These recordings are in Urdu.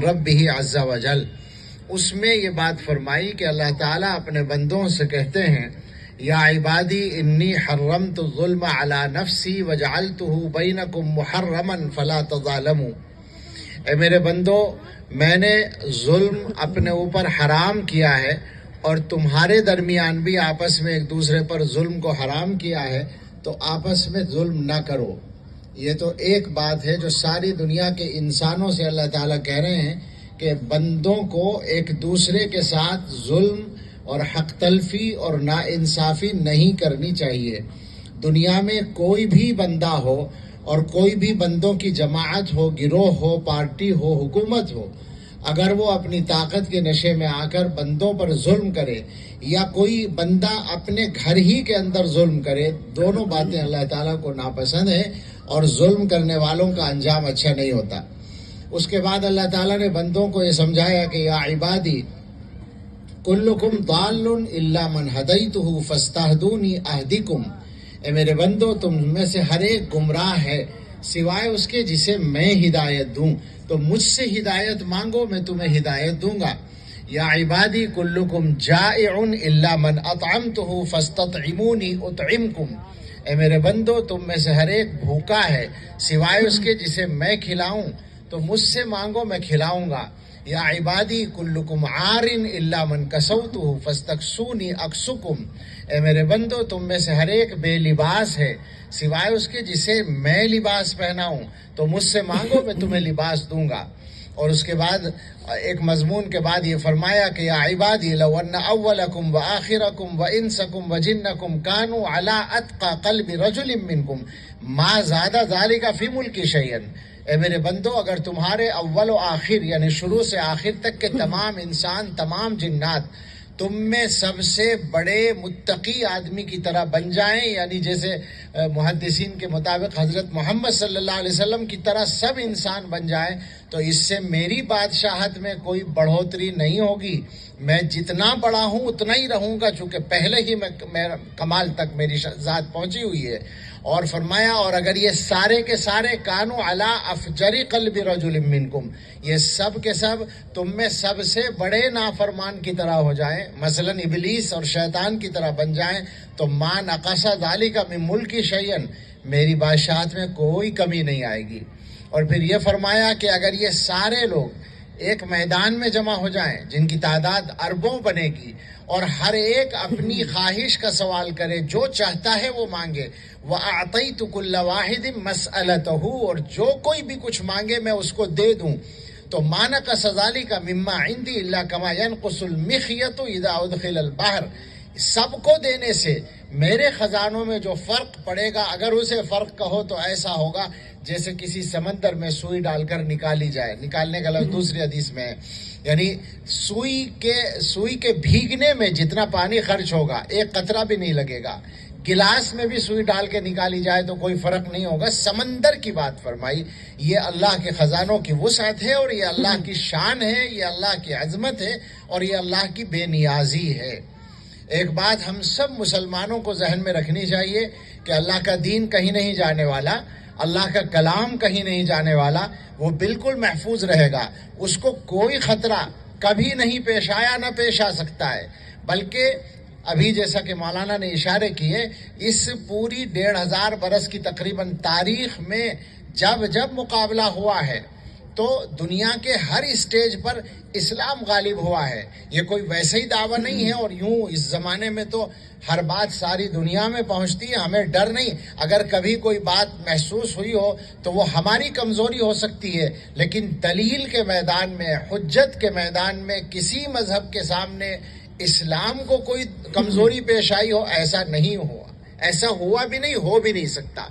ربہ عز وجل، اس میں یہ بات فرمائی کہ اللہ تعالیٰ اپنے بندوں سے کہتے ہیں یا عبادی انی حرمت الظلم علی نفسی وجعلتہ بینکم محرما فلا تظالموا، اے میرے بندو میں نے ظلم اپنے اوپر حرام کیا ہے اور تمہارے درمیان بھی آپس میں ایک دوسرے پر ظلم کو حرام کیا ہے، تو آپس میں ظلم نہ کرو۔ یہ تو ایک بات ہے جو ساری دنیا کے انسانوں سے اللہ تعالیٰ کہہ رہے ہیں کہ بندوں کو ایک دوسرے کے ساتھ ظلم اور حق تلفی اور ناانصافی نہیں کرنی چاہیے۔ دنیا میں کوئی بھی بندہ ہو اور کوئی بھی بندوں کی جماعت ہو، گروہ ہو، پارٹی ہو، حکومت ہو، اگر وہ اپنی طاقت کے نشے میں آ کر بندوں پر ظلم کرے یا کوئی بندہ اپنے گھر ہی کے اندر ظلم کرے، دونوں باتیں اللہ تعالیٰ کو ناپسند ہیں اور ظلم کرنے والوں کا انجام اچھا نہیں ہوتا۔ اس کے بعد اللہ تعالیٰ نے بندوں کو یہ سمجھایا کہ یا عبادی کلکم ضال الا من ہدیتہ فاستہدونی اہدکم، اے میرے بندو تم میں سے ہر ایک گمراہ ہے سوائے اس کے جسے میں ہدایت دوں، تو مجھ سے ہدایت مانگو میں تمہیں ہدایت دوں گا۔ یا عبادی کلکم جائع الا من اطعمتہ فاستطعمونی اطعمکم، اے میرے بندو تم میں سے ہر ایک بھوکا ہے سوائے اس کے جسے میں کھلاؤں، تو مجھ سے مانگو میں کھلاؤں گا۔ یا عبادی کلکم عار الا من کسوتہ فاستکسونی اکسکم، اے میرے بندو تم میں سے ہر ایک بے لباس ہے سوائے اس کے جسے میں لباس پہناؤں، تو مجھ سے مانگو میں تمہیں لباس دوں گا۔ اور اس کے بعد ایک مضمون کے بعد یہ فرمایا کہ یا عبادی لو ان اولکم وآخرکم وانسکم وجنکم کانوا علی اتقى قلب رجل منکم ما زاد ذلک فی ملکی شیئا، اے میرے بندو اگر تمہارے اول و آخر یعنی شروع سے آخر تک کے تمام انسان، تمام جنات تم میں سب سے بڑے متقی آدمی کی طرح بن جائیں، یعنی جیسے محدثین کے مطابق حضرت محمد صلی اللہ علیہ وسلم کی طرح سب انسان بن جائیں، تو اس سے میری بادشاہت میں کوئی بڑھوتری نہیں ہوگی، میں جتنا بڑا ہوں اتنا ہی رہوں گا، چونکہ پہلے ہی میں کمال تک میری ذات پہنچی ہوئی ہے۔ اور فرمایا اور اگر یہ سارے کے سارے کانوا علی افجر قلب رجل منکم، یہ سب کے سب تم میں سب سے بڑے نافرمان کی طرح ہو جائیں، مثلا ابلیس اور شیطان کی طرح بن جائیں، تو ما نقص ذلک من ملکی شیئا، میری بادشاہت میں کوئی کمی نہیں آئے گی۔ اور پھر یہ فرمایا کہ اگر یہ سارے لوگ ایک میدان میں جمع ہو جائیں جن کی تعداد اربوں بنے گی اور ہر ایک اپنی خواہش کا سوال کرے، جو چاہتا ہے وہ مانگے، وَأَعْطَيْتُ كُلَّ وَاحِدٍ مَسْأَلَتَهُ، اور جو کوئی بھی کچھ مانگے میں اس کو دے دوں، تو مَا نَقَصَ ذَلِكَ مِمَّا عِنْدِي إِلَّا كَمَا يَنْقُصُ الْمِخْيَطُ إِذَا أُدْخِلَ الْبَحْرَ، سب کو دینے سے میرے خزانوں میں جو فرق پڑے گا، اگر اسے فرق کہو تو ایسا ہوگا جیسے کسی سمندر میں سوئی ڈال کر نکالی جائے، نکالنے کا لفظ دوسری حدیث میں ہے، یعنی سوئی کے بھیگنے میں جتنا پانی خرچ ہوگا ایک قطرہ بھی نہیں لگے گا، گلاس میں بھی سوئی ڈال کے نکالی جائے تو کوئی فرق نہیں ہوگا۔ سمندر کی بات فرمائی، یہ اللہ کے خزانوں کی وسعت ہے اور یہ اللہ کی شان ہے، یہ اللہ کی عظمت ہے اور یہ اللہ کی بے نیازی ہے۔ ایک بات ہم سب مسلمانوں کو ذہن میں رکھنی چاہیے کہ اللہ کا دین کہیں نہیں جانے والا، اللہ کا کلام کہیں نہیں جانے والا، وہ بالکل محفوظ رہے گا، اس کو کوئی خطرہ کبھی نہیں پیش آیا نہ پیش آ سکتا ہے، بلکہ ابھی جیسا کہ مولانا نے اشارے کیے، اس پوری 1500 برس کی تقریباً تاریخ میں جب مقابلہ ہوا ہے تو دنیا کے ہر اسٹیج پر اسلام غالب ہوا ہے۔ یہ کوئی ویسے ہی دعویٰ نہیں ہے، اور یوں اس زمانے میں تو ہر بات ساری دنیا میں پہنچتی ہے، ہمیں ڈر نہیں، اگر کبھی کوئی بات محسوس ہوئی ہو تو وہ ہماری کمزوری ہو سکتی ہے، لیکن دلیل کے میدان میں، حجت کے میدان میں کسی مذہب کے سامنے اسلام کو کوئی کمزوری پیش آئی ہو، ایسا نہیں ہوا، ایسا ہوا بھی نہیں، ہو بھی نہیں سکتا۔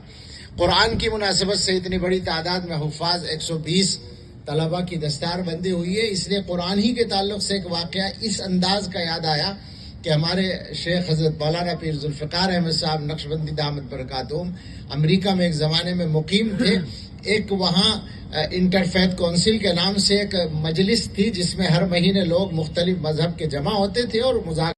قرآن کی مناسبت سے اتنی بڑی تعداد میں حفاظ 120 طلبہ کی دستار بندی ہوئی ہے، اس لیے قرآن ہی کے تعلق سے ایک واقعہ اس انداز کا یاد آیا کہ ہمارے شیخ حضرت مولانا پیر ذوالفقار احمد صاحب نقشبندی دامت برکاتہم امریکہ میں ایک زمانے میں مقیم تھے۔ ایک وہاں انٹرفیتھ کونسل کے نام سے ایک مجلس تھی جس میں ہر مہینے لوگ مختلف مذہب کے جمع ہوتے تھے اور مذاکرات